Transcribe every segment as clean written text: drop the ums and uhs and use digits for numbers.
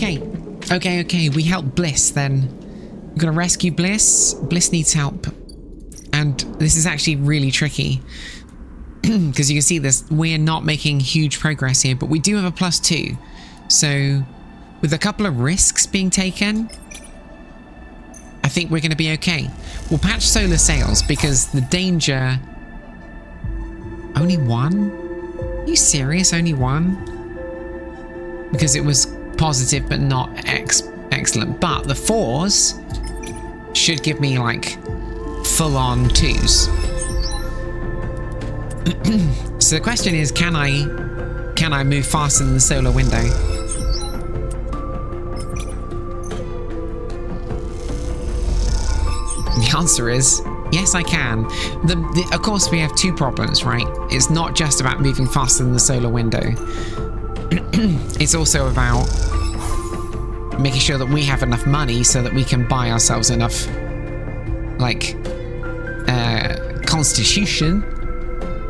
Okay. Okay. We help Bliss then. We're gonna rescue Bliss. Bliss needs help. And this is actually really tricky. Because you can see this, we're not making huge progress here, but we do have a +2. So, with a couple of risks being taken, I think we're going to be okay. We'll patch solar sails because the danger... Only one? Are you serious? Only one? Because it was positive but not excellent. But the 4s should give me like full-on 2s. So the question is, can I move faster than the solar window? The answer is yes, I can. Of course, we have 2 problems, right? It's not just about moving faster than the solar window. It's also about making sure that we have enough money so that we can buy ourselves enough, like, constitution.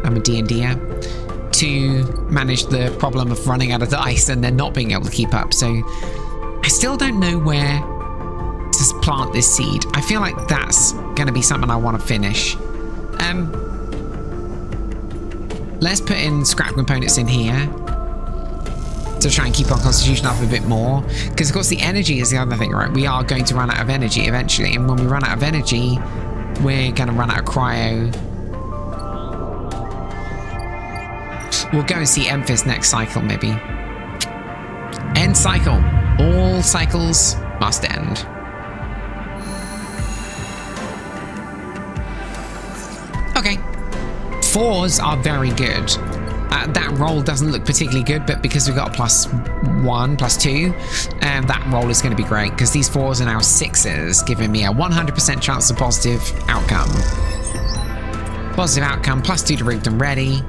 I'm a D&D-er, to manage the problem of running out of dice and then not being able to keep up. So I still don't know where to plant this seed. I feel like that's going to be something I want to finish. Let's put in scrap components in here to try and keep our constitution up a bit more. Because of course the energy is the other thing, right? We are going to run out of energy eventually. And when we run out of energy, we're going to run out of cryo. We'll go and see Emphis next cycle, maybe. End cycle. All cycles must end. Okay. 4s are very good. That roll doesn't look particularly good, but because we've got a +1, +2, that roll is going to be great, because these 4s are now 6s, giving me a 100% chance of positive outcome. Positive outcome, +2 to rigged and ready.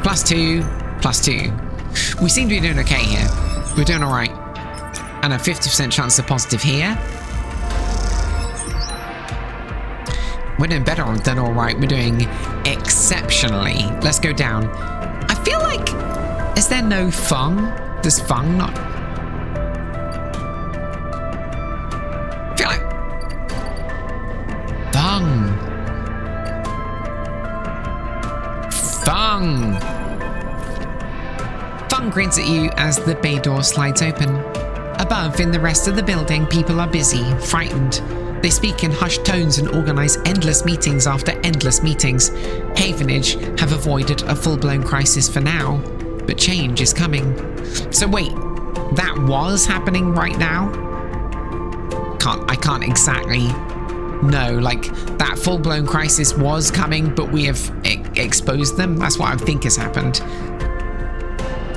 +2, +2. We seem to be doing okay here. We're doing all right. And a 50% chance of positive here. We're doing better than all right. We're doing exceptionally. Let's go down. I feel like... Is there no Fung? Does Fung not... I feel like... Fung! Fung grins at you as the bay door slides open. Above, in the rest of the building, people are busy, frightened. They speak in hushed tones and organize endless meetings after endless meetings. Havenage have avoided a full-blown crisis for now, but change is coming. So wait, that was happening right now? I can't exactly know. Like, that full-blown crisis was coming, but we have exposed them? That's what I think has happened.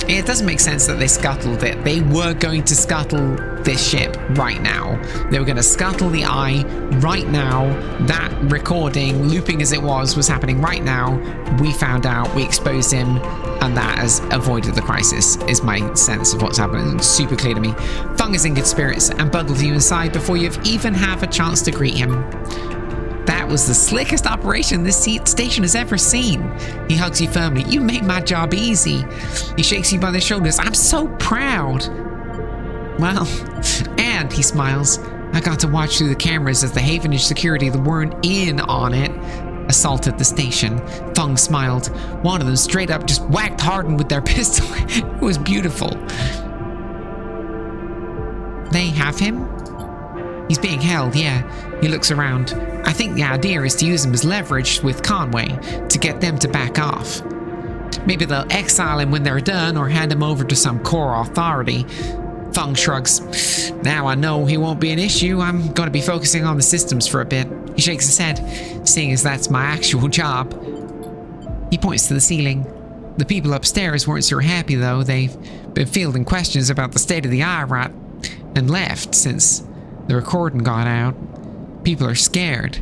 It doesn't make sense that they scuttled it. They were going to scuttle this ship right now. They were going to scuttle the Eye right now. That recording, looping as it was happening right now. We found out, we exposed him, and that has avoided the crisis, is my sense of what's happening. It's super clear to me. Fung is in good spirits and bundles you inside before you even have a chance to greet him. That was the slickest operation this station has ever seen. He hugs you firmly. You made my job easy. He shakes you by the shoulders. I'm so proud. Well, and he smiles. I got to watch through the cameras as the Havenage security that weren't in on it assaulted the station. Fung smiled. One of them straight up just whacked Harden with their pistol. It was beautiful. They have him? He's being held, yeah. He looks around. I think the idea is to use him as leverage with Conway to get them to back off. Maybe they'll exile him when they're done or hand him over to some core authority. Fung shrugs. Now I know he won't be an issue. I'm going to be focusing on the systems for a bit. He shakes his head, seeing as that's my actual job. He points to the ceiling. The people upstairs weren't so happy, though. They've been fielding questions about the state of the IRAT and left since the recording got out. People are scared.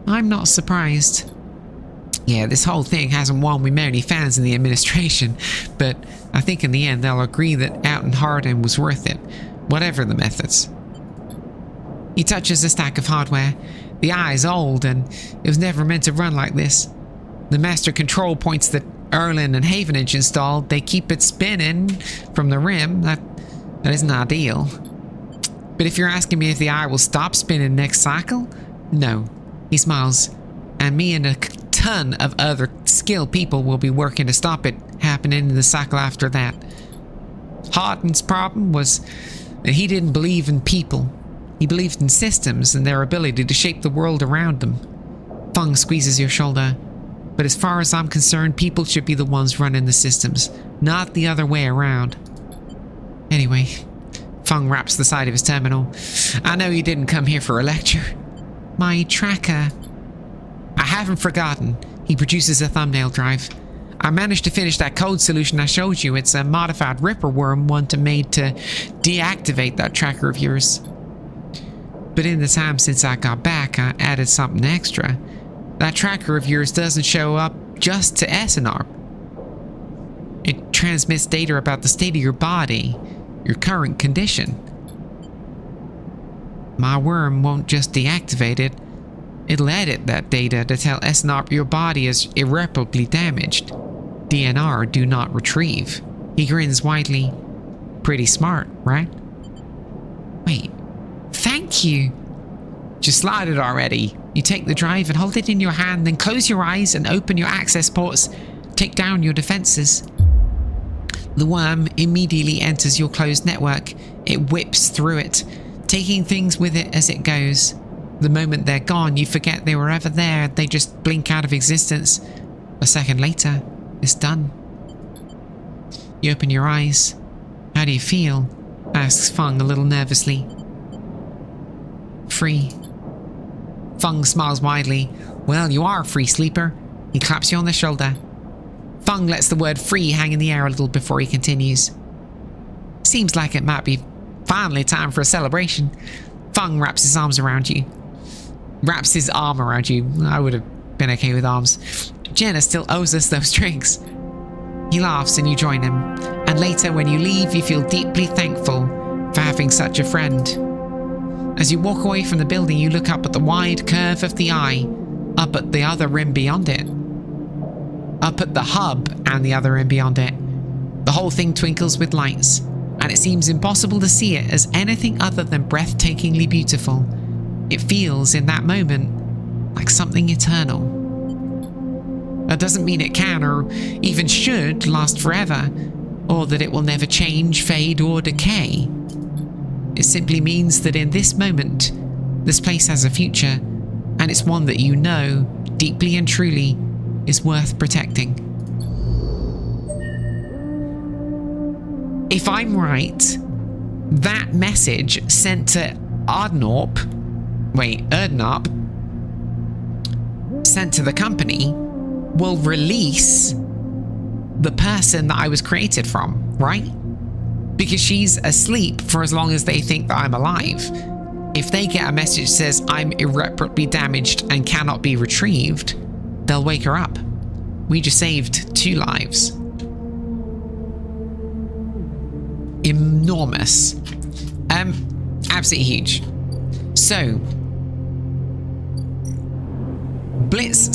I'm not surprised. Yeah, this whole thing hasn't won me many fans in the administration, but I think in the end they'll agree that out and Harden was worth it, whatever the methods. He touches a stack of hardware. The Eye's old and it was never meant to run like this. The master control points that Erlin and Havenage installed, they keep it spinning from the rim. That isn't ideal. But if you're asking me if the eye will stop spinning next cycle, no. He smiles. And me and a ton of other skilled people will be working to stop it happening in the cycle after that. Harden's problem was that he didn't believe in people. He believed in systems and their ability to shape the world around them. Fung squeezes your shoulder. But as far as I'm concerned, people should be the ones running the systems, not the other way around. Anyway, Fung raps the side of his terminal. I know you didn't come here for a lecture. My tracker. I haven't forgotten. He produces a thumbnail drive. I managed to finish that code solution I showed you. It's a modified Ripper worm one made to deactivate that tracker of yours. But in the time since I got back, I added something extra. That tracker of yours doesn't show up just to SNR. It transmits data about the state of your body, your current condition. My worm won't just deactivate it. It'll edit that data to tell SNR your body is irreparably damaged. DNR, do not retrieve. He grins widely. Pretty smart, right? Wait. Thank you. Just slide it already. You take the drive and hold it in your hand, then close your eyes and open your access ports. Take down your defenses. The worm immediately enters your closed network. It whips through it, taking things with it as it goes. The moment they're gone, you forget they were ever there. They just blink out of existence. A second later, it's done. You open your eyes. How do you feel? Asks Fung a little nervously. Free. Fung smiles widely. Well, you are a free sleeper. He claps you on the shoulder. Fung lets the word free hang in the air a little before he continues. Seems like it might be finally time for a celebration. Fung wraps his arm around you. I would have been okay with arms. Jenna still owes us those drinks. He laughs and you join him. And later when you leave, you feel deeply thankful for having such a friend. As you walk away from the building, you look up at the wide curve of the eye, up at the other rim beyond it, up at the hub and the other rim beyond it. The whole thing twinkles with lights, and it seems impossible to see it as anything other than breathtakingly beautiful. It feels, in that moment, like something eternal. That doesn't mean it can, or even should, last forever, or that it will never change, fade, or decay. It simply means that in this moment, this place has a future, and it's one that you know, deeply and truly, is worth protecting. If I'm right, that message sent to Erdnop, sent to the company, will release the person that I was created from, right? Because she's asleep for as long as they think that I'm alive. If they get a message that says I'm irreparably damaged and cannot be retrieved, they'll wake her up. We just saved 2 lives. Enormous. Absolutely huge. So, Bliss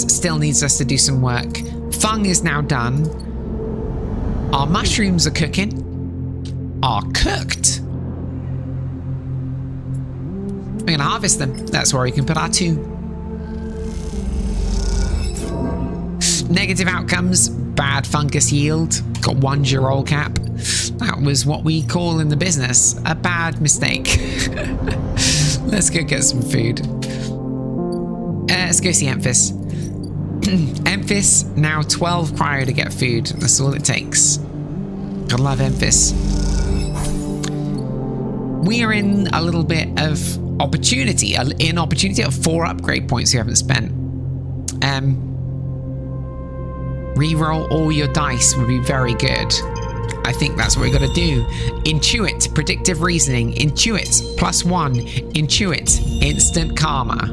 still needs us to do some work. Fung is now done. Our mushrooms are cooking. Are cooked. We're gonna harvest them. That's where we can put our 2. Negative outcomes. Bad fungus yield. Got 1 girol cap. That was what we call in the business a bad mistake. Let's go get some food. Let's go see Emphis. Emphis, now 12 cryo to get food. That's all it takes. Gotta love Emphis. We are in a little bit of opportunity. An opportunity of 4 upgrade points we haven't spent. Reroll all your dice would be very good. I think that's what we're going to do. Intuit, predictive reasoning. Intuit, +1. Intuit, instant karma.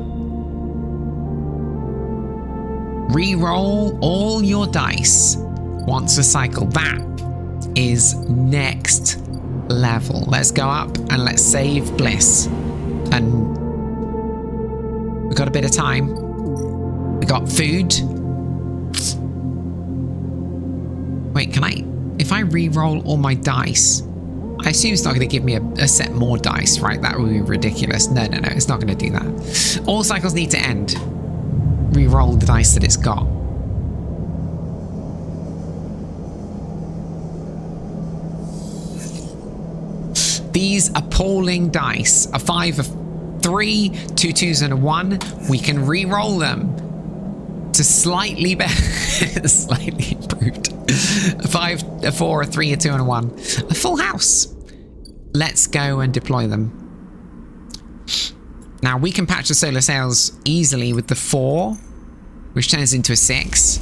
Reroll all your dice once a cycle. That is next level. Let's go up and let's save Bliss. And we've got a bit of time. We got food. Wait, can I... If I re-roll all my dice... I assume it's not going to give me a set more dice, right? That would be ridiculous. No, it's not going to do that. All cycles need to end. Re-roll the dice that it's got. These appalling dice, a 5, a 3, 2 2s and a 1, we can re-roll them to slightly better, slightly improved. A 5, a 4, a 3, a 2 and a 1. A full house. Let's go and deploy them. Now we can patch the solar sails easily with the 4, which turns into a 6.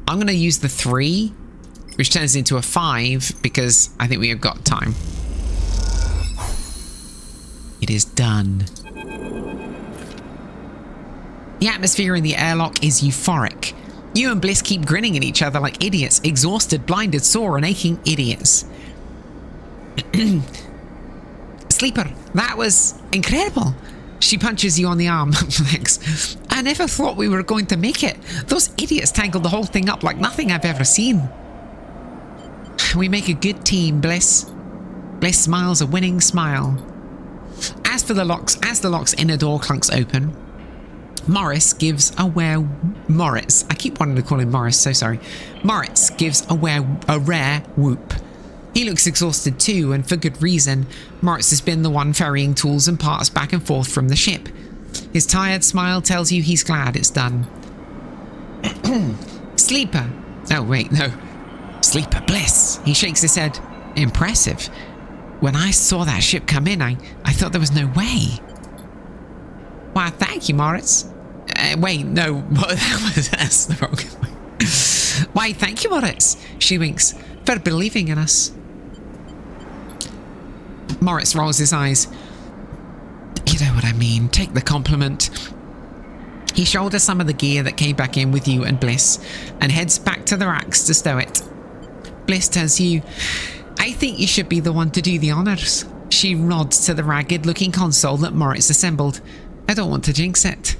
I'm going to use the 3, which turns into a 5 because I think we have got time. It is done. The atmosphere in the airlock is euphoric. You and Bliss keep grinning at each other like idiots, exhausted, blinded, sore, and aching idiots. Sleeper, that was incredible. She punches you on the arm. Thanks. I never thought we were going to make it. Those idiots tangled the whole thing up like nothing I've ever seen. We make a good team, Bliss. Bliss smiles a winning smile. As the lock's inner door clunks open, Moritz gives a Moritz. I keep wanting to call him Morris, so sorry. Moritz gives a rare whoop. He looks exhausted too, and for good reason. Moritz has been the one ferrying tools and parts back and forth from the ship. His tired smile tells you he's glad it's done. Sleeper. Oh, wait, no. Sleeper Bliss. He shakes his head. Impressive. When I saw that ship come in, I thought there was no way. Why, thank you, Moritz. Wait, no. That's the wrong way. Why, thank you, Moritz. She winks. For believing in us. Moritz rolls his eyes. You know what I mean. Take the compliment. He shoulders some of the gear that came back in with you and Bliss and heads back to the racks to stow it. Bliss turns to you. I think you should be the one to do the honours. She nods to the ragged-looking console that Moritz assembled. I don't want to jinx it.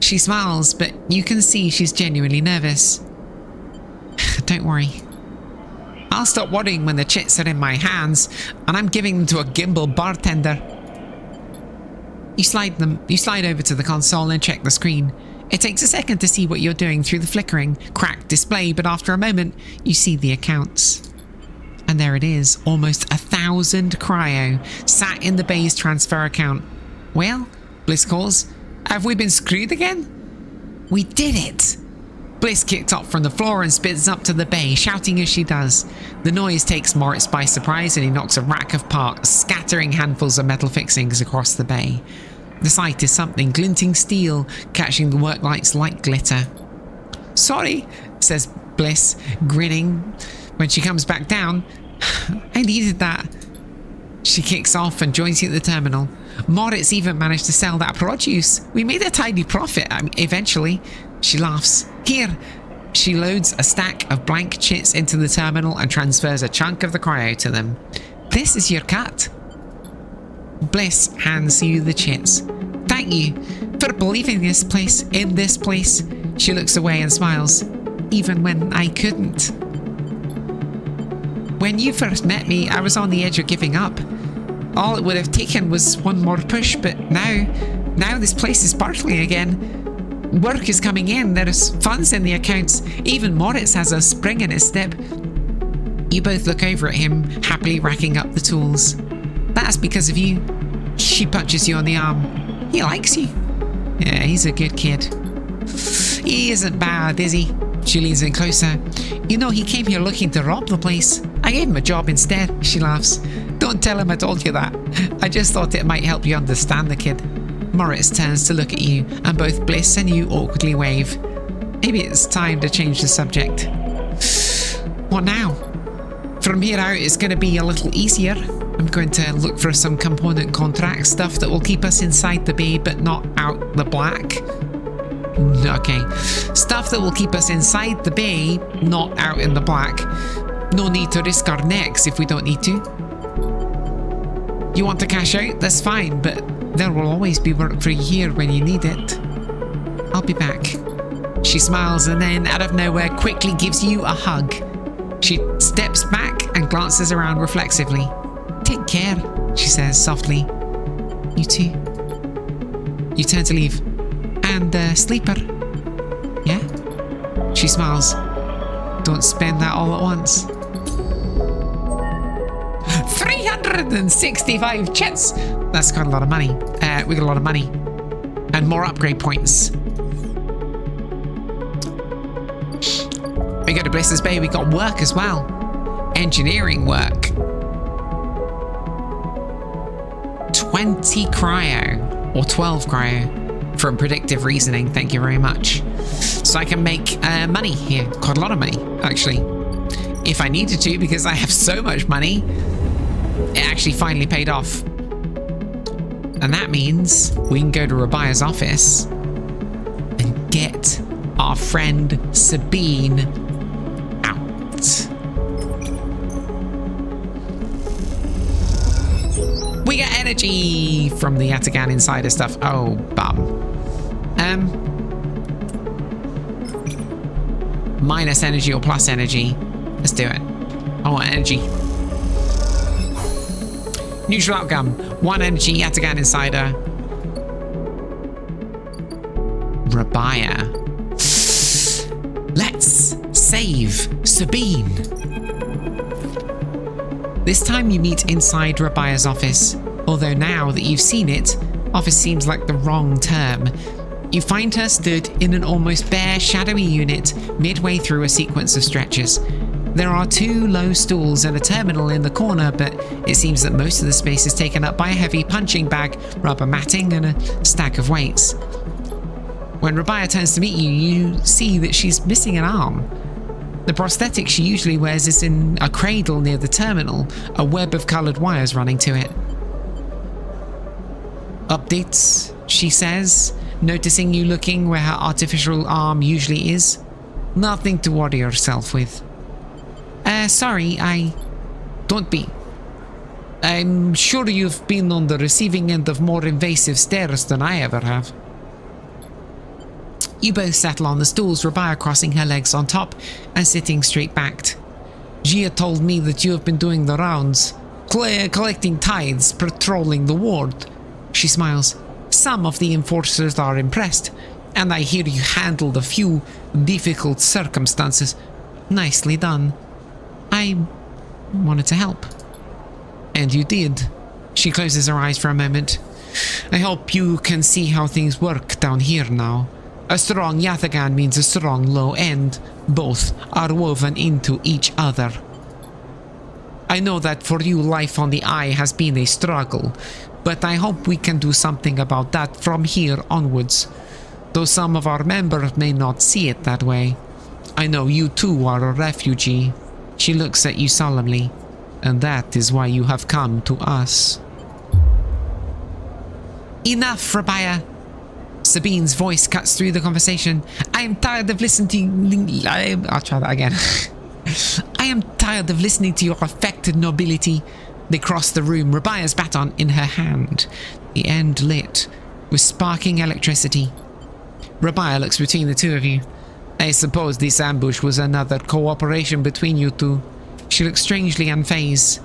She smiles, but you can see she's genuinely nervous. Don't worry. I'll stop worrying when the chits are in my hands and I'm giving them to a gimbal bartender. You slide over to the console and check the screen. It takes a second to see what you're doing through the flickering, cracked display, but after a moment, you see the accounts. And there it is, almost 1,000 cryo, sat in the bay's transfer account. Well, Bliss calls, have we been screwed again? We did it! Bliss kicked up from the floor and spins up to the bay, shouting as she does. The noise takes Moritz by surprise and he knocks a rack of parts, scattering handfuls of metal fixings across the bay. The sight is something, glinting steel, catching the work light's light glitter. Sorry, says Bliss, grinning. When she comes back down, I needed that. She kicks off and joins you at the terminal. Moritz even managed to sell that produce. We made a tiny profit, eventually. She laughs. Here. She loads a stack of blank chits into the terminal and transfers a chunk of the cryo to them. This is your cut. Bliss hands you the chits. Thank you for believing in this place. She looks away and smiles. Even when I couldn't. When you first met me, I was on the edge of giving up. All it would have taken was one more push, but now this place is sparkling again. Work is coming in, there's funds in the accounts, even Moritz has a spring in his step. You both look over at him, happily racking up the tools. That's because of you. She punches you on the arm. He likes you. Yeah, he's a good kid. He isn't bad, is he? She leans in closer. You know, he came here looking to rob the place. I gave him a job instead, she laughs. Don't tell him I told you that. I just thought it might help you understand the kid. Moritz turns to look at you, and both Bliss and you awkwardly wave. Maybe it's time to change the subject. What now? From here out, it's going to be a little easier. I'm going to look for some component contract stuff that will keep us inside the bay, but not out the black. Okay. Stuff that will keep us inside the bay, not out in the black. No need to risk our necks if we don't need to. You want to cash out? That's fine, but there will always be work for you here when you need it. I'll be back. She smiles and then, out of nowhere, quickly gives you a hug. She steps back and glances around reflexively. "Take care," she says softly. "You too." You turn to leave. "And sleeper?" "Yeah?" She smiles. "Don't spend that all at once." 365 chits! That's quite a lot of money. We got a lot of money. And more upgrade points. We go to Bliss's Bay, we got work as well. Engineering work. 20 cryo. Or 12 cryo. From predictive reasoning, thank you very much. So I can make money here. Quite a lot of money, actually. If I needed to, because I have so much money. It actually finally paid off. And that means we can go to Rabia's office and get our friend Sabine out. We get energy from the Yatagan Insider stuff. Oh, bum. Minus energy or plus energy. Let's do it. I want energy. Neutral outcome. 1 energy, Yatagan Insider. Rabia. Let's save Sabine. This time you meet inside Rabia's office. Although now that you've seen it, office seems like the wrong term. You find her stood in an almost bare, shadowy unit midway through a sequence of stretchers. There are 2 low stools and a terminal in the corner, but it seems that most of the space is taken up by a heavy punching bag, rubber matting, and a stack of weights. When Rabia turns to meet you, you see that she's missing an arm. The prosthetic she usually wears is in a cradle near the terminal, a web of coloured wires running to it. "Updates," she says, noticing you looking where her artificial arm usually is. "Nothing to worry yourself with." Sorry, Don't be. I'm sure you've been on the receiving end of more invasive stares than I ever have." You both settle on the stools, Rabia crossing her legs on top and sitting straight backed. "Gia told me that you have been doing the rounds, collecting tithes, patrolling the ward." She smiles. "Some of the enforcers are impressed, and I hear you handled a few difficult circumstances. Nicely done. I wanted to help." "And you did." She closes her eyes for a moment. "I hope you can see how things work down here now. A strong Yatagan means a strong low end. Both are woven into each other. I know that for you life on the Eye has been a struggle, but I hope we can do something about that from here onwards. Though some of our members may not see it that way. I know you too are a refugee." She looks at you solemnly. "And that is why you have come to us." "Enough, Rabia." Sabine's voice cuts through the conversation. "I am tired of listening to I'll try that again. I am tired of listening to your affected nobility." They cross the room, Rabia's baton in her hand, the end lit with sparking electricity. Rabia looks between the two of you. "I suppose this ambush was another cooperation between you two." She looks strangely unfazed.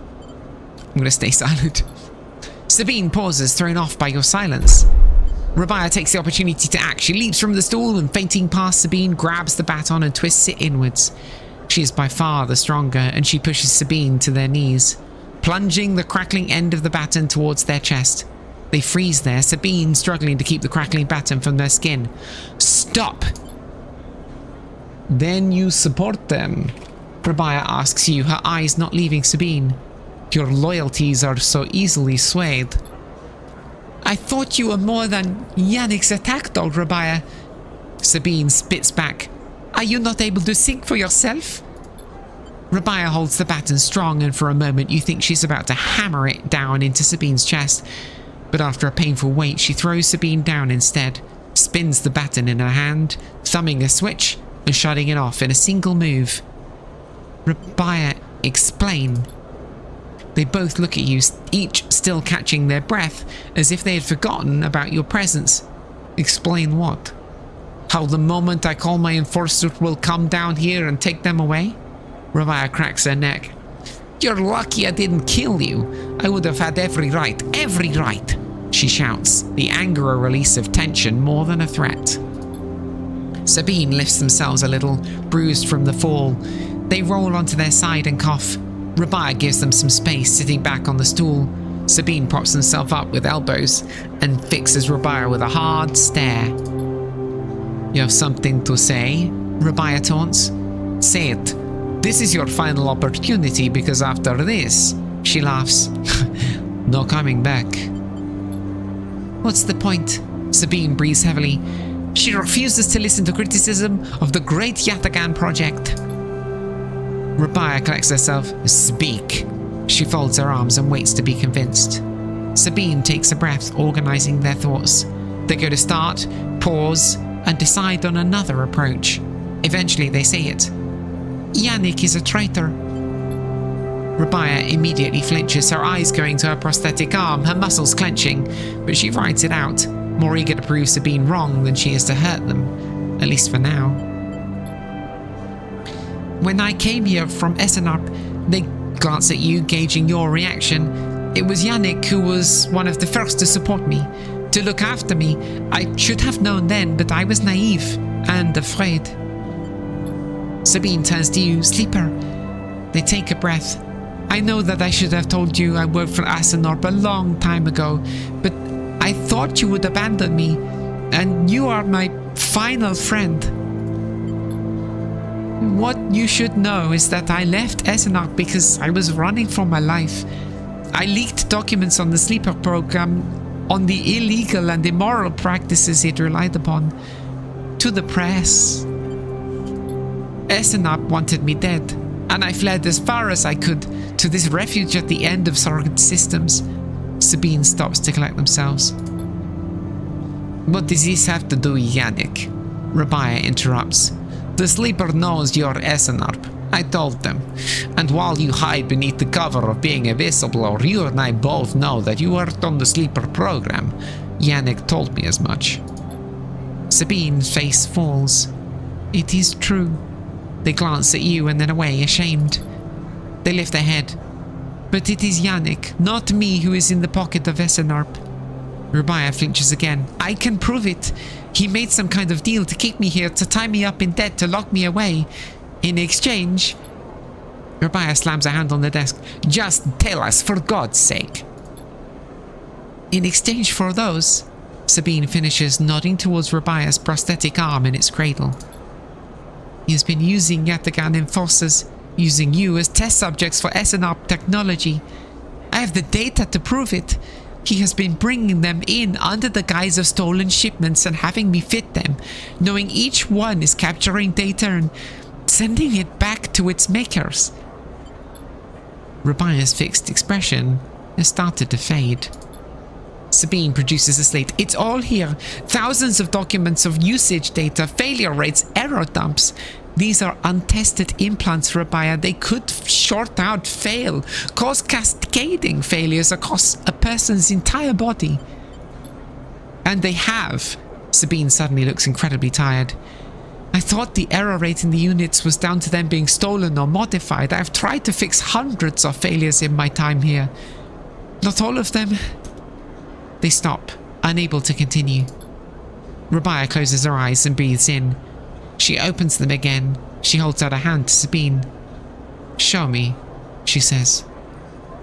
I'm gonna stay silent. Sabine pauses, thrown off by your silence. Rabia takes the opportunity to act. She leaps from the stool and, fainting past Sabine, grabs the baton and twists it inwards. She is by far the stronger, and she pushes Sabine to their knees, plunging the crackling end of the baton towards their chest. They freeze there, Sabine struggling to keep the crackling baton from their skin. "Stop!" "Then you support them?" Rabia asks you, her eyes not leaving Sabine. "Your loyalties are so easily swayed." "I thought you were more than Yannick's attack dog, Rabia." Sabine spits back. "Are you not able to think for yourself?" Rabia holds the baton strong, and for a moment you think she's about to hammer it down into Sabine's chest. But after a painful wait, she throws Sabine down instead, spins the baton in her hand, thumbing a switch and shutting it off in a single move. "Rabia, explain." They both look at you, each still catching their breath, as if they had forgotten about your presence. "Explain what?" How the moment I call my enforcer will come down here and take them away? Rabaya cracks her neck. You're lucky I didn't kill you. I would have had every right, she shouts, the anger a release of tension more than a threat. Sabine lifts themselves a little, bruised from the fall. They roll onto their side and cough. Rabaya gives them some space, sitting back on the stool. Sabine props himself up with elbows and fixes Rabaya with a hard stare. You have something to say? Rabaya taunts. Say it. This is your final opportunity, because after this, she laughs. No coming back. What's the point? Sabine breathes heavily. She refuses to listen to criticism of the great Yatagan project. Rabaya collects herself. Speak. She folds her arms and waits to be convinced. Sabine takes a breath, organizing their thoughts. They go to start, pause, and decide on another approach. Eventually they say it. Yannick is a traitor. Rabaya immediately flinches, her eyes going to her prosthetic arm, her muscles clenching, but she rides it out, more eager to prove Sabine wrong than she is to hurt them, at least for now. When I came here from Essenarp, they glance at you, gauging your reaction. It was Yannick who was one of the first to support me, to look after me. I should have known then, but I was naive and afraid. Sabine turns to you, Sleeper. They take a breath. I know that I should have told you I worked for Essenarp a long time ago, but I thought you would abandon me, and you are my final friend. What you should know is that I left Essenarp because I was running for my life. I leaked documents on the Sleeper program, on the illegal and immoral practices it relied upon, to the press. Essenarp wanted me dead, and I fled as far as I could to this refuge at the end of Sargent Systems. Sabine stops to collect themselves. What does this have to do with Yannick? Rabaya interrupts. The Sleeper knows you're Essenarp. I told them. And while you hide beneath the cover of being a whistleblower, you and I both know that you worked on the Sleeper program. Yannick told me as much. Sabine's face falls. It is true. They glance at you and then away, ashamed. They lift their head. But it is Yannick, not me, who is in the pocket of Essenarp. Rabaya flinches again. I can prove it. He made some kind of deal to keep me here, to tie me up in debt, to lock me away. In exchange... Rabaya slams her hand on the desk. Just tell us, for God's sake. In exchange for those... Sabine finishes, nodding towards Rabaya's prosthetic arm in its cradle. He has been using Yatagan enforcers, using you as test subjects for Essenarp technology. I have the data to prove it. He has been bringing them in under the guise of stolen shipments and having me fit them, knowing each one is capturing data and sending it back to its makers. Rabaya's fixed expression has started to fade. Sabine produces a slate. It's all here. Thousands of documents of usage data, failure rates, error dumps. These are untested implants, Rabaya. They could short out, fail, cause cascading failures across a person's entire body. And they have. Sabine suddenly looks incredibly tired. I thought the error rate in the units was down to them being stolen or modified. I've tried to fix hundreds of failures in my time here. Not all of them. They stop, unable to continue. Rabaya closes her eyes and breathes in. She opens them again. She holds out a hand to Sabine. Show me, she says.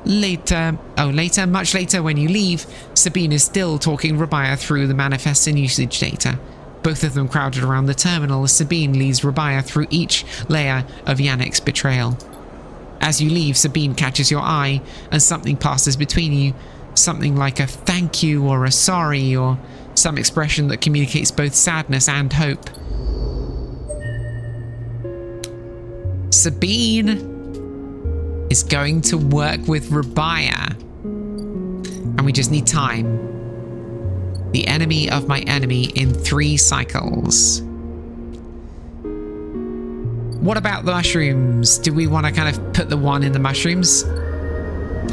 Later, much later when you leave, Sabine is still talking Rabaya through the manifests and usage data. Both of them crowded around the terminal as Sabine leads Rabaya through each layer of Yannick's betrayal. As you leave, Sabine catches your eye and something passes between you. Something like a thank you or a sorry or some expression that communicates both sadness and hope. Sabine is going to work with Rabaya. And we just need time. The enemy of my enemy in 3 cycles. What about the mushrooms? Do we want to kind of put the one in the mushrooms?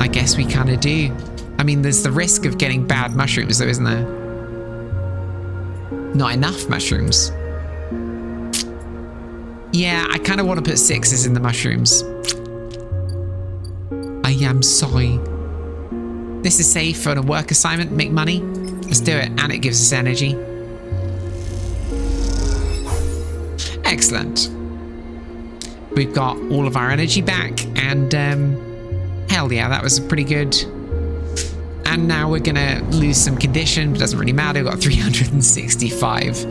I guess we kind of do. I mean, there's the risk of getting bad mushrooms though, isn't there? Not enough mushrooms. Yeah, I kind of want to put 6s in the mushrooms. I am sorry. This is safe for a work assignment, make money. Let's do it, and it gives us energy. Excellent. We've got all of our energy back, and hell yeah, that was pretty good. And now we're gonna lose some condition, but doesn't really matter. We've got 365.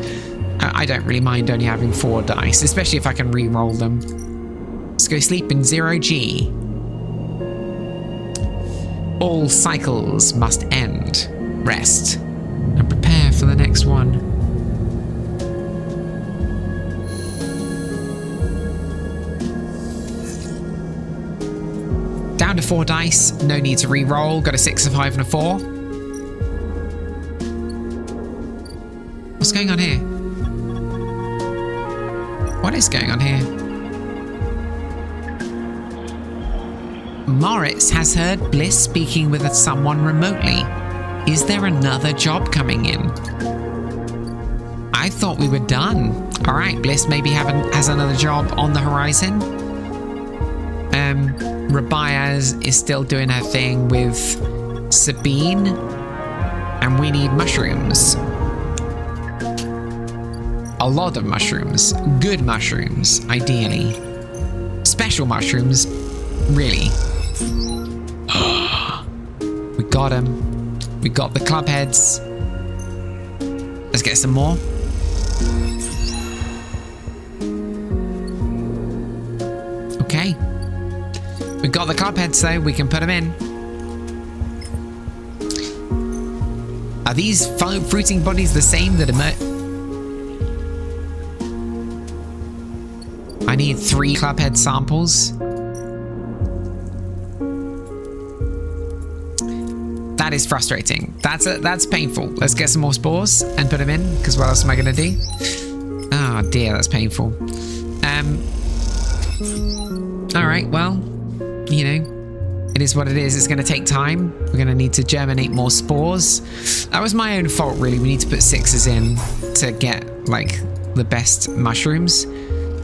I don't really mind only having 4 dice, especially if I can re-roll them. Let's go sleep in 0G. All cycles must end. Rest. And prepare for the next one. Down to 4 dice. No need to re-roll. Got a 6, a 5, and a 4. What's going on here? What is going on here? Moritz has heard Bliss speaking with someone remotely. Is there another job coming in? I thought we were done. All right, Bliss maybe has another job on the horizon. Rabiaz is still doing her thing with Sabine, and we need mushrooms. A lot of mushrooms. Good mushrooms, ideally. Special mushrooms, really. We got them. We got the club heads. Let's get some more. Okay. We got the club heads though, we can put them in. Are these fruiting bodies the same that I need 3 clubhead samples. That is frustrating. That's painful. Let's get some more spores and put them in, because what else am I going to do? Oh dear, that's painful. Alright, well, you know, it is what it is. It's going to take time. We're going to need to germinate more spores. That was my own fault, really. We need to put 6s in to get, like, the best mushrooms.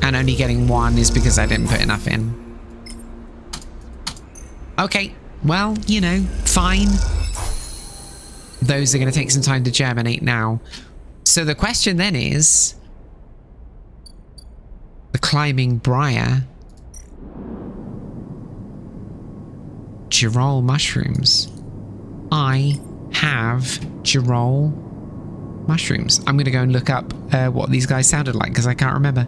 And only getting 1 is because I didn't put enough in. Okay, well, you know, fine. Those are going to take some time to germinate now. So the question then is... the climbing briar... Girol mushrooms. I have Girol mushrooms. I'm going to go and look up what these guys sounded like, because I can't remember.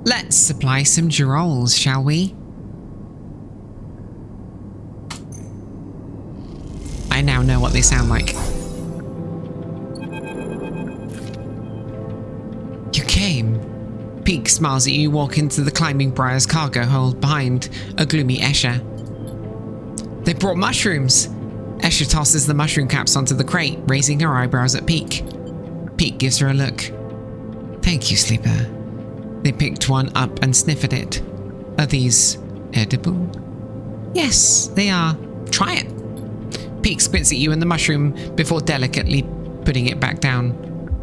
Let's supply some Girols, shall we? I now know what they sound like. You came. Peak smiles at you, walk into the climbing briar's cargo hold behind a gloomy Escher. They brought mushrooms. Escher tosses the mushroom caps onto the crate, raising her eyebrows at Peak. Peak gives her a look. Thank you, Sleeper. They picked one up and sniffed at it. Are these edible? Yes, they are. Try it. Peak squints at you and the mushroom before delicately putting it back down.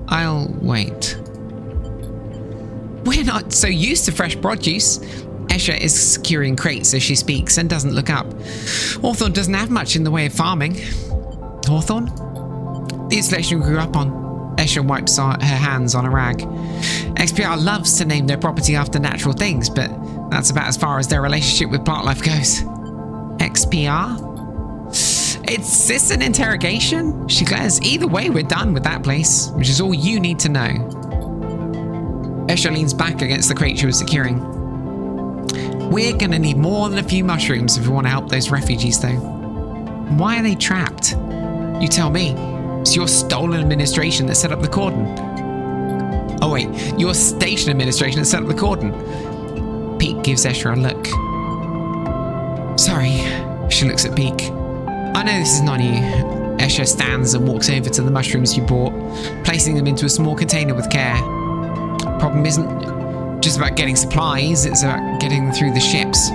I'll wait. We're not so used to fresh produce. Escher is securing crates as she speaks and doesn't look up. Hawthorne doesn't have much in the way of farming. Hawthorne? The installation we grew up on. Escher wipes her hands on a rag. XPR loves to name their property after natural things, but that's about as far as their relationship with plant life goes. XPR? Is this an interrogation? She glares. Either way, we're done with that place, which is all you need to know. Escher leans back against the crate she was securing. We're gonna need more than a few mushrooms if we want to help those refugees, though. Why are they trapped? You tell me. It's your stolen administration that set up the cordon. Oh wait, your station administration that set up the cordon. Peak gives Escher a look. Sorry, she looks at Peak. I know this is not you. Escher stands and walks over to the mushrooms you bought, placing them into a small container with care. Problem isn't just about getting supplies, it's about getting them through the ships.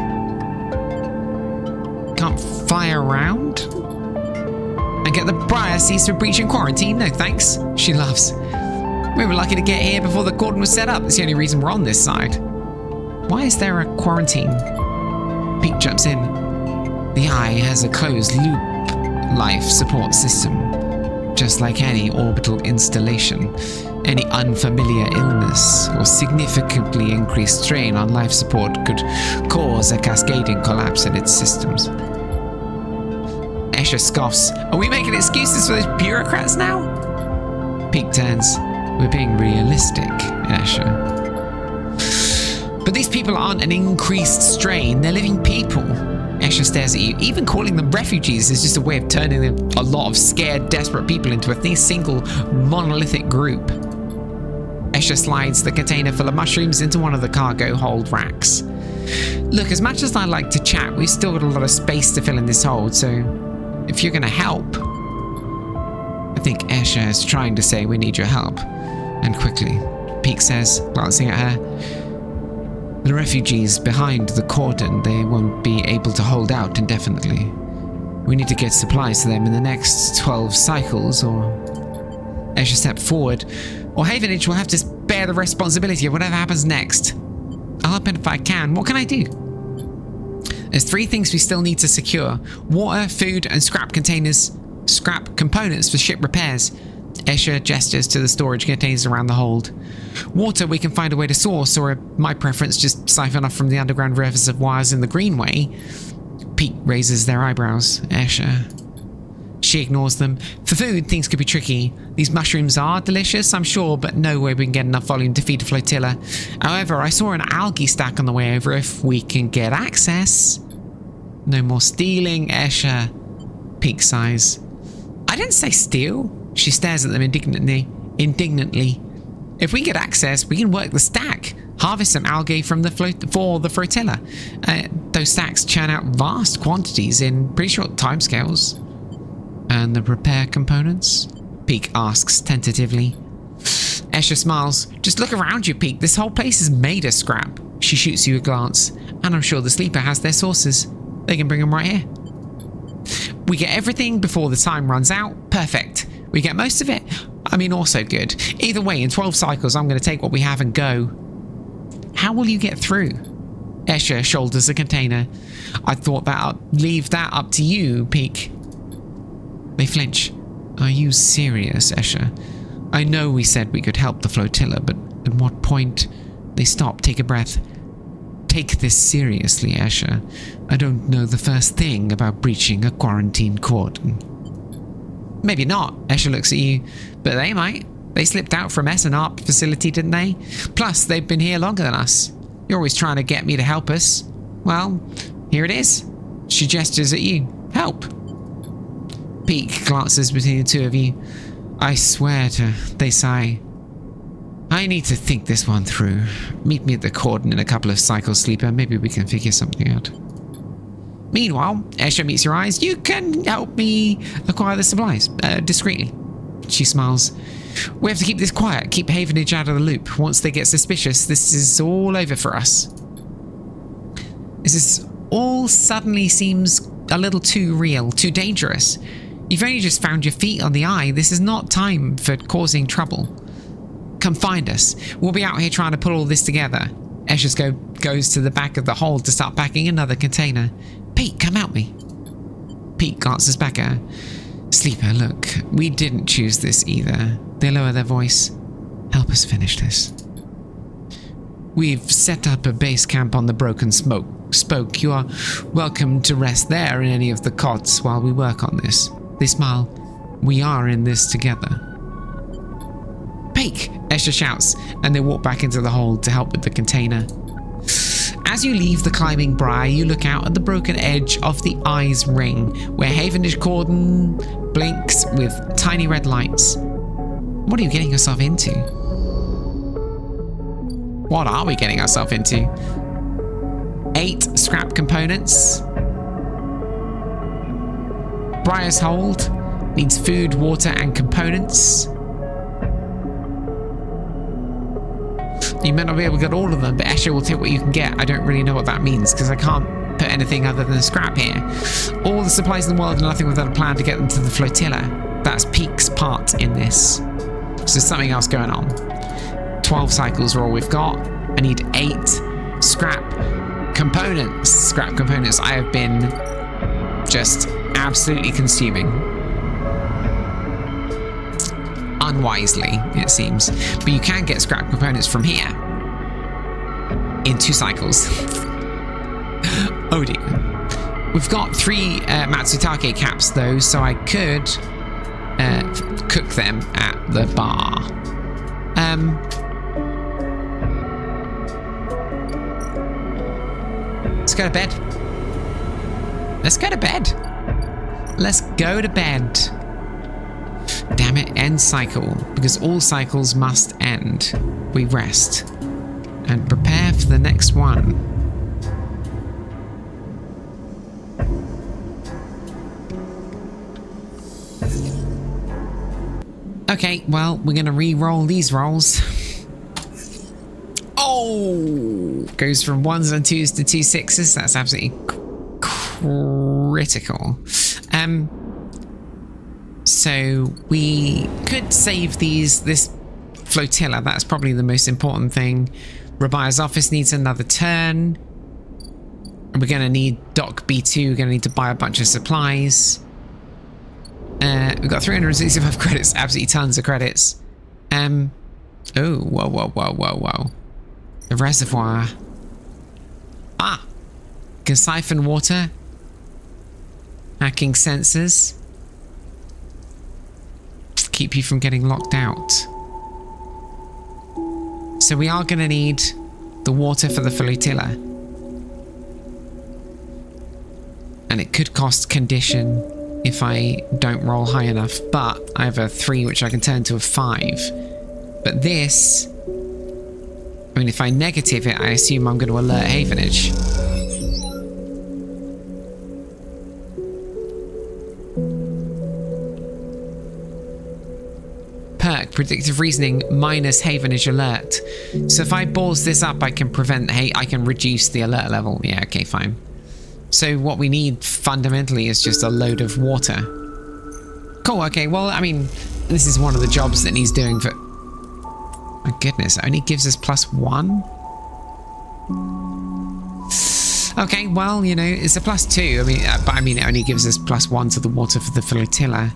Can't fly around? And get the briar ceased for breaching quarantine? No thanks. She laughs. We were lucky to get here before the cordon was set up. That's the only reason we're on this side. Why is there a quarantine? Pete jumps in. The eye has a closed-loop life support system, just like any orbital installation. Any unfamiliar illness or significantly increased strain on life support could cause a cascading collapse in its systems. Escher scoffs. Are we making excuses for those bureaucrats now? Pete turns. We're being realistic, Escher. But these people aren't an increased strain, they're living people. Escher stares at you. Even calling them refugees is just a way of turning a lot of scared, desperate people into a single monolithic group. Escher slides the container full of mushrooms into one of the cargo hold racks. Look, as much as I'd like to chat, we've still got a lot of space to fill in this hold, so if you're going to help... I think Escher is trying to say we need your help. And quickly, Peak says, glancing at her, the refugees behind the cordon, they won't be able to hold out indefinitely. We need to get supplies to them in the next 12 cycles, or... Escher stepped forward, or Havenage will have to bear the responsibility of whatever happens next. I'll help if I can. What can I do? There's 3 things we still need to secure. Water, food, and scrap components for ship repairs. Escher gestures to the storage containers around the hold. Water we can find a way to source, or my preference, just siphon off from the underground reservoirs in the Greenway. Pete raises their eyebrows. Escher. She ignores them. For food, things could be tricky. These mushrooms are delicious, I'm sure, but no way we can get enough volume to feed a flotilla. However, I saw an algae stack on the way over if we can get access. No more stealing, Escher. Peak sighs. I didn't say steal. She stares at them indignantly. If we get access, we can work the stack. Harvest some algae from for the flotilla. Those stacks churn out vast quantities in pretty short timescales. And the repair components? Peak asks tentatively. Escher smiles. Just look around you, Peak. This whole place is made of scrap. She shoots you a glance. And I'm sure the Sleeper has their sources. They can bring them right here. We get everything before the time runs out. Perfect. We get most of it. I mean, also good. Either way, in 12 cycles, I'm going to take what we have and go. How will you get through? Escher shoulders a container. I thought that I'd leave that up to you, Peak. They flinch. Are you serious, Escher? I know we said we could help the flotilla, but at what point? They stop, take a breath. Take this seriously, Escher. I don't know the first thing about breaching a quarantine cordon. Maybe not, Escher looks at you, but they might. They slipped out from S&R facility, didn't they? Plus, they've been here longer than us. You're always trying to get me to help us. Well, here it is. She gestures at you. Help. Peak glances between the two of you. I swear to, they sigh. I need to think this one through. Meet me at the cordon in a couple of cycles, Sleeper. Maybe we can figure something out. Meanwhile, Escher meets your eyes. You can help me acquire the supplies, discreetly. She smiles. We have to keep this quiet, keep Havenage out of the loop. Once they get suspicious, this is all over for us. This all suddenly seems a little too real, too dangerous. You've only just found your feet on the eye. This is not time for causing trouble. Come find us. We'll be out here trying to put all this together. Escher goes to the back of the hold to start packing another container. Pete, come help me. Pete glances back at her. Sleeper, look, we didn't choose this either. They lower their voice. Help us finish this. We've set up a base camp on the broken spoke. You are welcome to rest there in any of the cots while we work on this. They smile. We are in this together. Peek! Escher shouts, and they walk back into the hold to help with the container. As you leave the climbing briar, you look out at the broken edge of the Eye's Ring, where Havenage Cordon blinks with tiny red lights. What are you getting yourself into? What are we getting ourselves into? 8 scrap components. Briar's Hold needs food, water, and components. You may not be able to get all of them, but Escher will take what you can get. I don't really know what that means, because I can't put anything other than scrap here. All the supplies in the world and nothing without a plan to get them to the flotilla. That's Peak's part in this. So there's something else going on. 12 cycles are all we've got. I need 8 scrap components I have been just absolutely consuming. Unwisely, it seems. But you can get scrap components from here in 2 cycles. Oh dear. We've got 3 Matsutake caps though, so I could cook them at the bar. Let's go to bed. Let's go to bed. Let's go to bed. Damn it, end cycle. Because all cycles must end. We rest. And prepare for the next one. Okay, well, we're going to re-roll these rolls. Oh! Goes from 1s and 2s to 2 6s. That's absolutely critical. So we could save this flotilla. That's probably the most important thing. Rabia's office needs another turn. We're going to need Dock B2. We're going to need to buy a bunch of supplies. We've got 365 credits. Absolutely tons of credits. Oh, whoa. The reservoir. Ah! Can siphon water. Hacking sensors. Keep you from getting locked out. So we are going to need the water for the flotilla. And it could cost condition if I don't roll high enough, but I have a 3 which I can turn to a 5. But this, I mean, if I negative it, I assume I'm going to alert Havenage. Perk, predictive reasoning minus Havenage alert. So if I balls this up, I can I can reduce the alert level. Yeah, okay, fine. So what we need fundamentally is just a load of water. Cool, okay, well, I mean, this is one of the jobs that he's doing for... My goodness, it only gives us +1? Okay, well, you know, it's a +2. I mean, but I mean, it only gives us +1 to the water for the flotilla.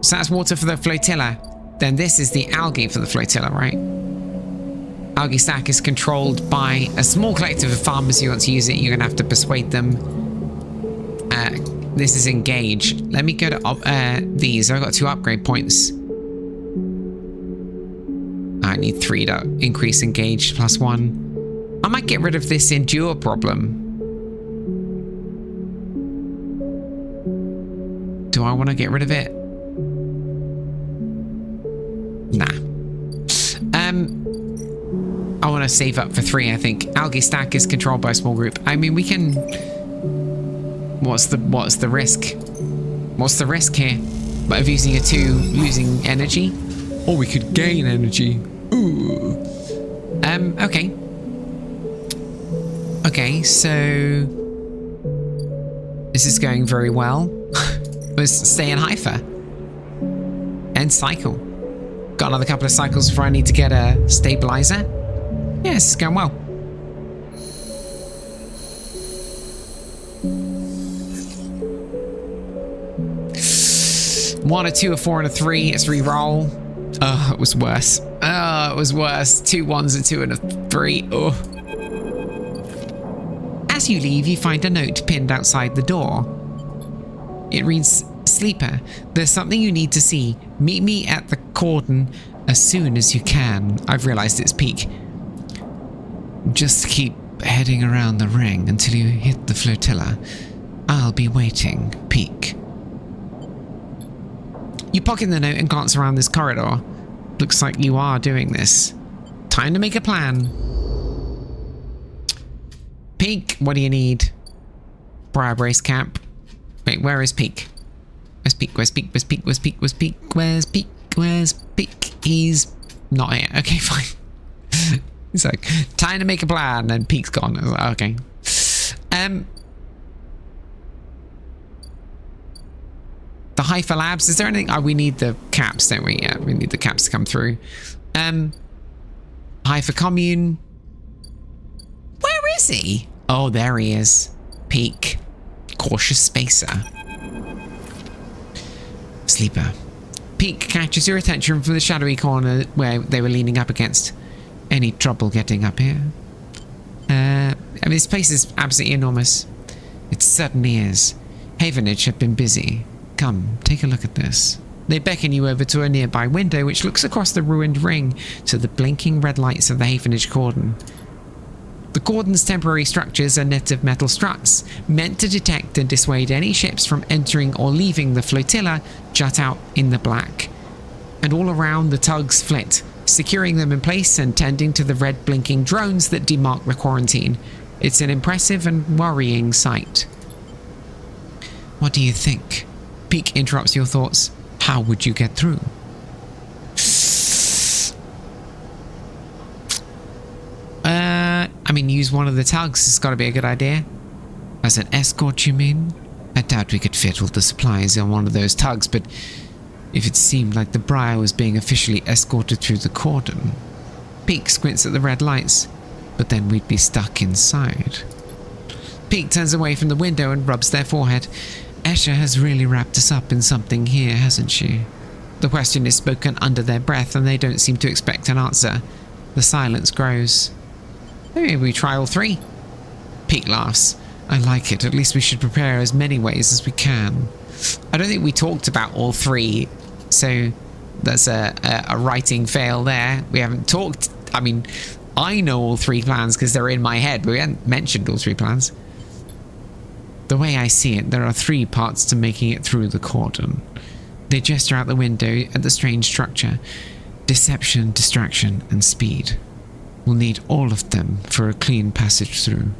So that's water for the flotilla. Then this is the algae for the flotilla, right? Algae stack is controlled by a small collective of farmers who want to use it. You're going to have to persuade them. This is engage. Let me go to these. I've got 2 upgrade points. I need 3 to increase engage +1. I might get rid of this endure problem. Do I want to get rid of it? Nah. I want to save up for 3, I think. Algae stack is controlled by a small group. I mean, we can... What's the risk? What's the risk here? But of using a 2, losing energy? Or we could gain energy. Ooh. Okay. Okay, so... This is going very well. Let's stay in Haifa. End cycle. Got another couple of cycles before I need to get a stabilizer. Yeah, this is going well. One, a 2, a 4, and a 3. Let's re-roll. Oh, it was worse. Oh, it was worse. 2 1s, a 2, and a 3. Oh. As you leave, you find a note pinned outside the door. It reads, Sleeper, there's something you need to see. Meet me at the cordon as soon as you can. I've realized it's peak. Just keep heading around the ring until you hit the flotilla. I'll be waiting. Peak. You pocket the note and glance around this corridor. Looks like you are doing this. Time to make a plan. Peak, what do you need? Briar Brace Camp. Wait, where is Peak? Where's Peak? Where's Peak? Where's Peak? Where's Peak? Where's Peak? Where's Peak? Where's Peak? He's not here. Okay, fine. He's like, time to make a plan, and Peak's gone. I was like, okay. The Haifa Labs, is there anything? Oh, we need the caps, don't we? Yeah, we need the caps to come through. Hi for commune. Where is he? Oh, there he is. Peek. Cautious spacer. Sleeper. Peek catches your attention from the shadowy corner where they were leaning up against. Any trouble getting up here? I mean, this place is absolutely enormous. It certainly is. Havenage have been busy. Come, take a look at this. They beckon you over to a nearby window which looks across the ruined ring to the blinking red lights of the Havenage cordon. The cordon's temporary structures are net of metal struts, meant to detect and dissuade any ships from entering or leaving the flotilla, jut out in the black. And all around the tugs flit, securing them in place and tending to the red blinking drones that demark the quarantine. It's an impressive and worrying sight. What do you think? Peek interrupts your thoughts. How would you get through? I mean, use one of the tugs. It's got to be a good idea. As an escort, you mean? I doubt we could fit all the supplies on one of those tugs, but if it seemed like the Briar was being officially escorted through the cordon. Peek squints at the red lights, but then we'd be stuck inside. Peek turns away from the window and rubs their forehead. Escher has really wrapped us up in something here, hasn't she? The question is spoken under their breath, and they don't seem to expect an answer. The silence grows. Maybe we try all three. Peek laughs. I like it. At least we should prepare as many ways as we can. I don't think we talked about all three, so that's a writing fail there. We haven't talked. I mean, I know all three plans because they're in my head, but we haven't mentioned all three plans. The way I see it, there are three parts to making it through the cordon. They gesture out the window at the strange structure. Deception, distraction, and speed. We'll need all of them for a clean passage through.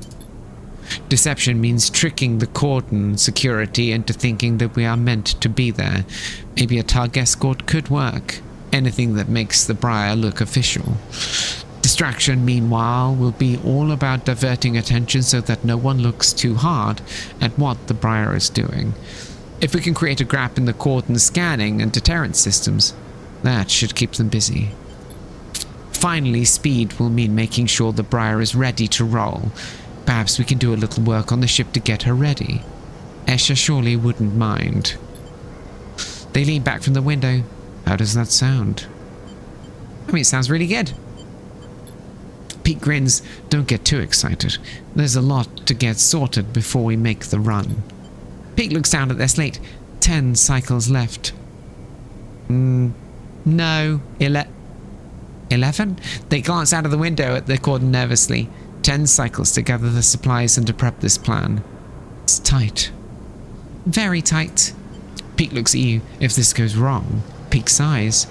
Deception means tricking the cordon security into thinking that we are meant to be there. Maybe a tug escort could work. Anything that makes the Briar look official. Distraction, meanwhile, will be all about diverting attention so that no one looks too hard at what the Briar is doing. If we can create a gap in the cordon scanning and deterrence systems, that should keep them busy. Finally, speed will mean making sure the Briar is ready to roll. Perhaps we can do a little work on the ship to get her ready. Escher surely wouldn't mind. They lean back from the window. How does that sound? I mean, it sounds really good. Peek grins. Don't get too excited. There's a lot to get sorted before we make the run. Peek looks down at their slate. 10 cycles left. No. 11? They glance out of the window at the cordon nervously. 10 cycles to gather the supplies and to prep this plan. It's tight. Very tight. Peek looks at you. If this goes wrong, Peek sighs.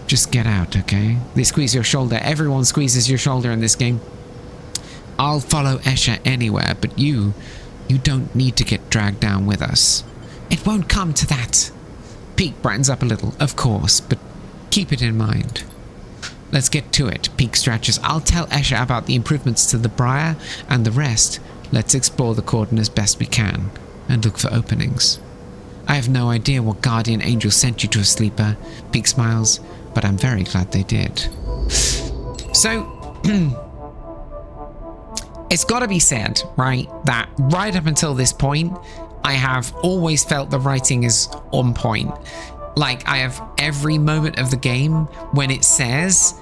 Just get out, okay? They squeeze your shoulder. Everyone squeezes your shoulder in this game. I'll follow Escher anywhere, but you don't need to get dragged down with us. It won't come to that. Peek brightens up a little, of course, but keep it in mind. Let's get to it, Peek stretches. I'll tell Escher about the improvements to the Briar, and the rest, let's explore the cordon as best we can, and look for openings. I have no idea what guardian angel sent you to a sleeper, Peek smiles, but I'm very glad they did. So, it's got to be said, right, that right up until this point, I have always felt the writing is on point. Like, I have every moment of the game when it says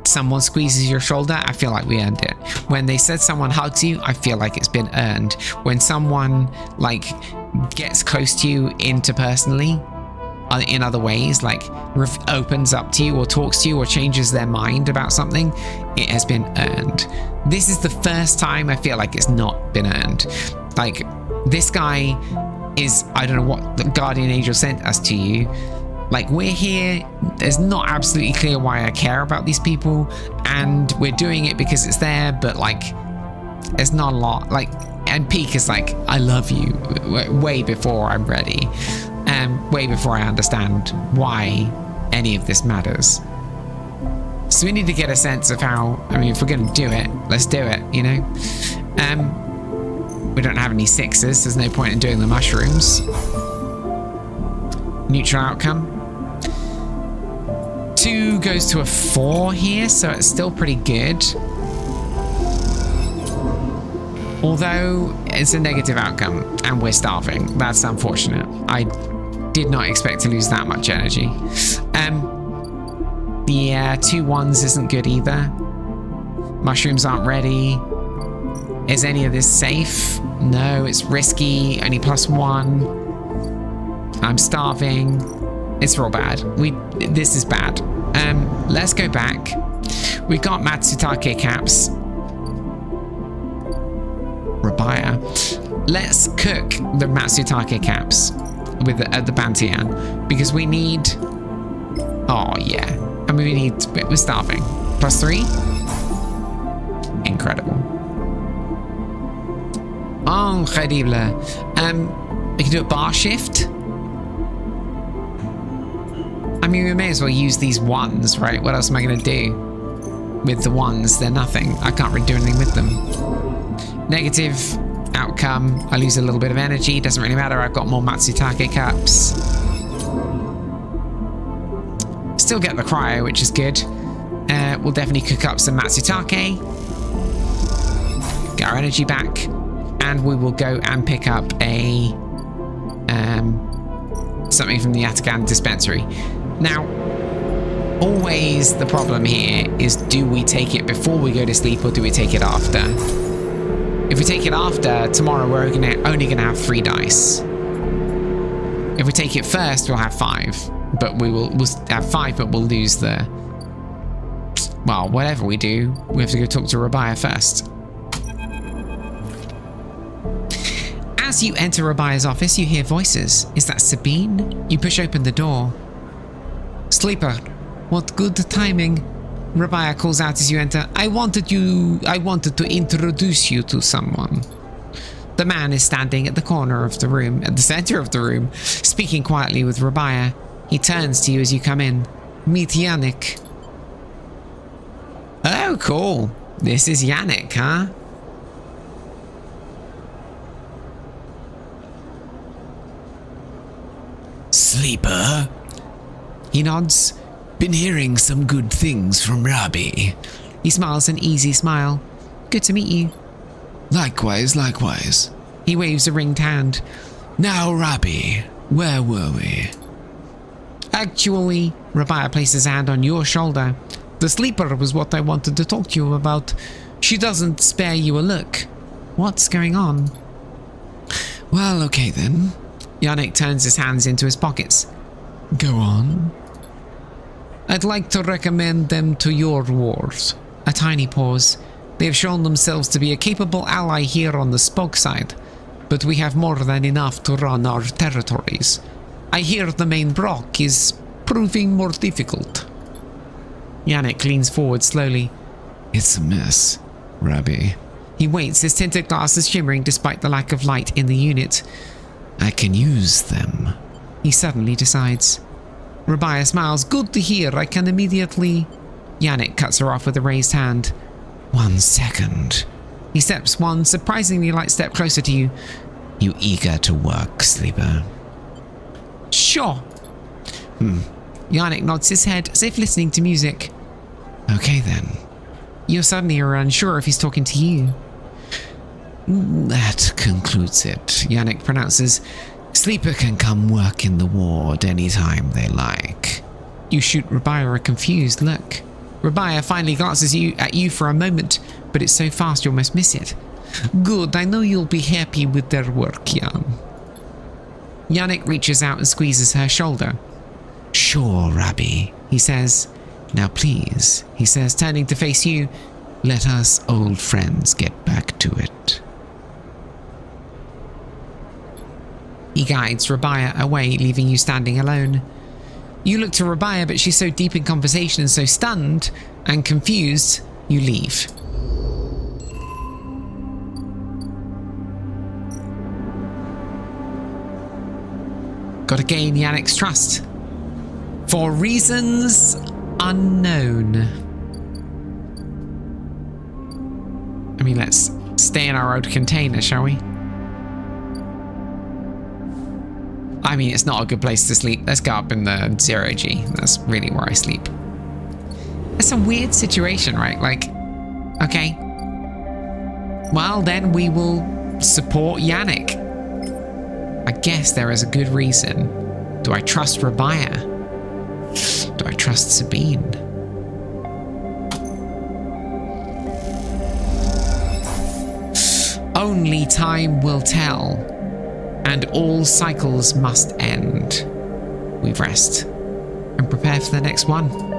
someone squeezes your shoulder, I feel like we earned it. When they said someone hugs you, I feel like it's been earned. When someone, like, gets close to you interpersonally, in other ways, like opens up to you or talks to you or changes their mind about something, it has been earned. This is the first time I feel like it's not been earned. Like, this guy is, I don't know what the guardian angel sent us to you. Like, we're here, it's not absolutely clear why I care about these people, and we're doing it because it's there, but like, there's not a lot. Like, and Peek is like, I love you, way before I'm ready. Way before I understand why any of this matters. So we need to get a sense of how, I mean, if we're going to do it, let's do it, you know? We don't have any sixes, there's no point in doing the mushrooms. Neutral outcome. 2 goes to a 4 here, so it's still pretty good. Although it's a negative outcome and we're starving. That's unfortunate. I did not expect to lose that much energy. Yeah, 2 1s isn't good either. Mushrooms aren't ready. Is any of this safe? No, it's risky. Only +1. I'm starving. It's real bad. This is bad. Let's go back. We've got Matsutake caps. Rabaya. Let's cook the Matsutake caps with the Bantian because we need. Oh yeah, I mean we're starving. +3. Incredible. Incredible. We can do a bar shift. I mean, we may as well use these 1s, right? What else am I going to do with the 1s? They're nothing. I can't really do anything with them. Negative outcome. I lose a little bit of energy. Doesn't really matter. I've got more Matsutake caps. Still get the cryo, which is good. We'll definitely cook up some Matsutake. Get our energy back. And we will go and pick up a something from the Atakan dispensary. Now, always the problem here is, do we take it before we go to sleep or do we take it after? If we take it after, tomorrow we're only gonna have 3 dice. If we take it first, we'll have 5, but we'll have 5, but we'll lose the. Well, whatever we do, we have to go talk to Rabaya first. As you enter Rabaya's office, you hear voices. Is that Sabine? You push open the door. Sleeper, what good timing. Rabaya calls out as you enter. I wanted to introduce you to someone. The man is standing at the corner of the room, at the center of the room, speaking quietly with Rabaya. He turns to you as you come in. Meet Yannick. Oh, cool. This is Yannick, huh? Sleeper? He nods. Been hearing some good things from Rabi. He smiles an easy smile. Good to meet you. Likewise, likewise. He waves a ringed hand. Now, Rabi, where were we? Actually, Rabaya places a hand on your shoulder. The sleeper was what I wanted to talk to you about. She doesn't spare you a look. What's going on? Well, okay then. Yannick turns his hands into his pockets. Go on. I'd like to recommend them to your wars. A tiny pause. They have shown themselves to be a capable ally here on the spoke side, but we have more than enough to run our territories. I hear the main block is proving more difficult. Yannick leans forward slowly. It's a mess, Rabi. He waits, his tinted glasses shimmering despite the lack of light in the unit. I can use them. He suddenly decides. Rabaya smiles. Good to hear. I can immediately. Yannick cuts her off with a raised hand. 1 second. He steps one surprisingly light step closer to you. You eager to work, Sleeper? Sure. Yannick nods his head as if listening to music. Okay then. You suddenly are unsure if he's talking to you. That concludes it. Yannick pronounces. Sleeper can come work in the ward anytime they like. You shoot Rabaya a confused look. Rabaya finally glances at you for a moment, but it's so fast you almost miss it. Good, I know you'll be happy with their work, Jan. Yannick reaches out and squeezes her shoulder. Sure, Rabi, he says. Now please, he says, turning to face you, let us old friends get back to it. He guides Rabaya away, leaving you standing alone. You look to Rabaya, but she's so deep in conversation and so stunned and confused, you leave. Gotta gain Yannick's trust. For reasons unknown. I mean, let's stay in our old container, shall we? I mean, it's not a good place to sleep. Let's go up in the 0G. That's really where I sleep. It's a weird situation, right? Like, okay, well then we will support Yannick. I guess there is a good reason. Do I trust Rabia? Do I trust Sabine? Only time will tell, and all cycles must end. We rest and prepare for the next one.